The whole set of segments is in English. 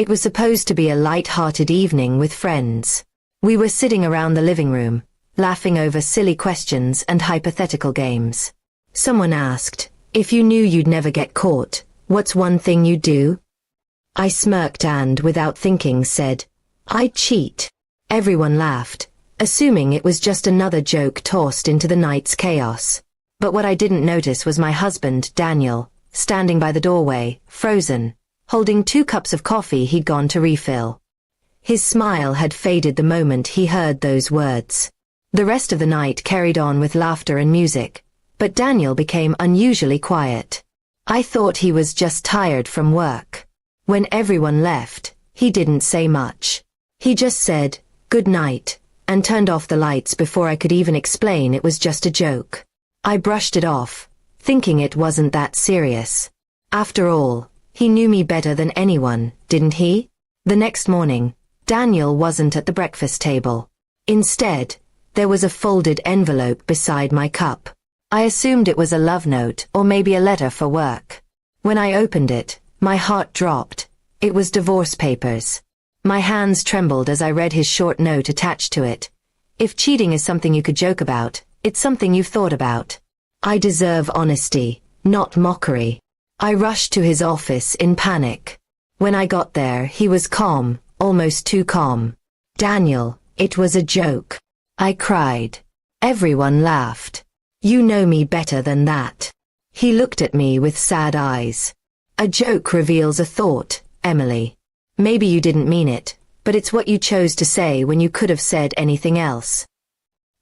It was supposed to be a light-hearted evening with friends. We were sitting around the living room, laughing over silly questions and hypothetical games. Someone asked, "If you knew you'd never get caught, what's one thing you'd do?" I smirked and, without thinking, said, "I'd cheat." Everyone laughed, assuming it was just another joke tossed into the night's chaos. But what I didn't notice was my husband, Daniel, standing by the doorway, frozen, holding 2 cups of coffee he'd gone to refill. His smile had faded the moment he heard those words. The rest of the night carried on with laughter and music, but Daniel became unusually quiet. I thought he was just tired from work. When everyone left, he didn't say much. He just said, "Good night," and turned off the lights before I could even explain it was just a joke. I brushed it off, thinking it wasn't that serious. After all, he knew me better than anyone, didn't he? The next morning, Daniel wasn't at the breakfast table. Instead, there was a folded envelope beside my cup. I assumed it was a love note or maybe a letter for work. When I opened it, my heart dropped. It was divorce papers. My hands trembled as I read his short note attached to it. "If cheating is something you could joke about, it's something you've thought about. I deserve honesty, not mockery." I rushed to his office in panic. When I got there, he was calm, almost too calm. "Daniel, it was a joke," I cried. Everyone laughed. "You know me better than that." He looked at me with sad eyes. "A joke reveals a thought, Emily. Maybe you didn't mean it, but it's what you chose to say when you could have said anything else."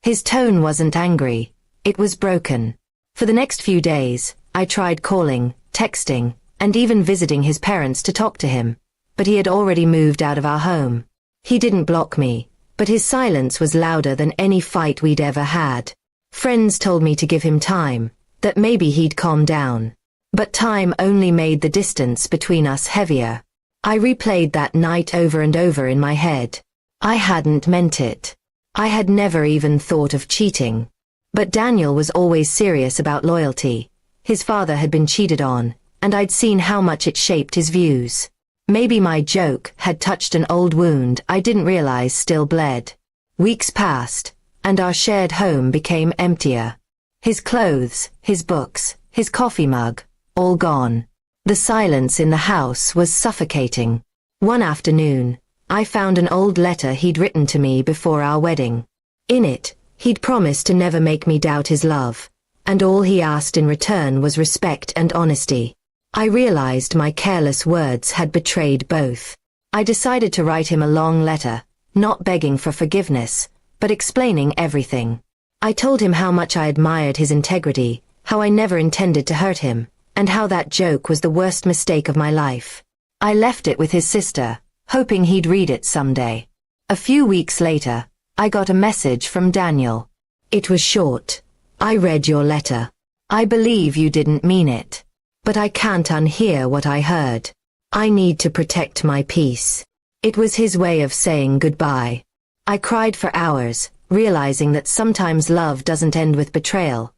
His tone wasn't angry. It was broken. For the next few days, I tried calling, texting, and even visiting his parents to talk to him, but he had already moved out of our home. He didn't block me, but his silence was louder than any fight we'd ever had. Friends told me to give him time, that maybe he'd calm down. But time only made the distance between us heavier. I replayed that night over and over in my head. I hadn't meant it. I had never even thought of cheating. But Daniel was always serious about loyalty. His father had been cheated on, and I'd seen how much it shaped his views. Maybe my joke had touched an old wound I didn't realize still bled. Weeks passed, and our shared home became emptier. His clothes, his books, his coffee mug, all gone. The silence in the house was suffocating. One afternoon, I found an old letter he'd written to me before our wedding. In it, he'd promised to never make me doubt his love, and all he asked in return was respect and honesty. I realized my careless words had betrayed both. I decided to write him a long letter, not begging for forgiveness, but explaining everything. I told him how much I admired his integrity, how I never intended to hurt him, and how that joke was the worst mistake of my life. I left it with his sister, hoping he'd read it someday. A few weeks later, I got a message from Daniel. It was short. "I read your letter. I believe you didn't mean it. But I can't unhear what I heard. I need to protect my peace." It was his way of saying goodbye. I cried for hours, realizing that sometimes love doesn't end with betrayal.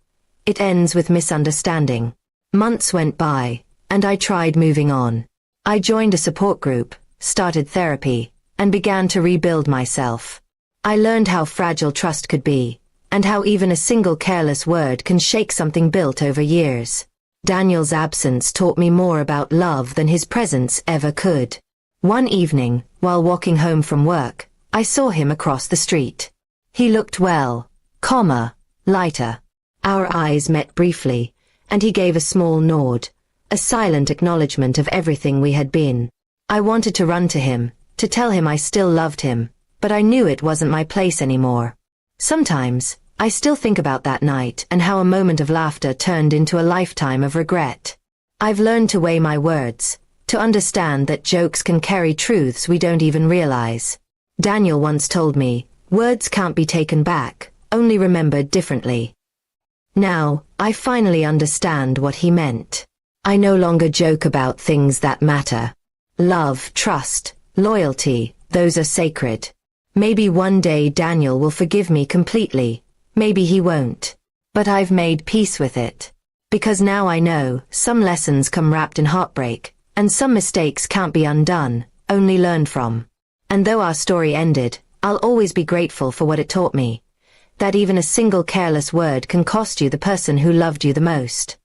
It ends with misunderstanding. Months went by, and I tried moving on. I joined a support group, started therapy, and began to rebuild myself. I learned how fragile trust could be, and how even a single careless word can shake something built over years. Daniel's absence taught me more about love than his presence ever could. One evening, while walking home from work, I saw him across the street. He looked well, calmer, lighter. Our eyes met briefly, and he gave a small nod, a silent acknowledgement of everything we had been. I wanted to run to him, to tell him I still loved him, but I knew it wasn't my place anymore. Sometimes, I still think about that night and how a moment of laughter turned into a lifetime of regret. I've learned to weigh my words, to understand that jokes can carry truths we don't even realize. Daniel once told me, words can't be taken back, only remembered differently. Now, I finally understand what he meant. I no longer joke about things that matter. Love, trust, loyalty, those are sacred. Maybe one day Daniel will forgive me completely. Maybe he won't. But I've made peace with it. Because now I know, some lessons come wrapped in heartbreak, and some mistakes can't be undone, only learn from. And though our story ended, I'll always be grateful for what it taught me. That even a single careless word can cost you the person who loved you the most.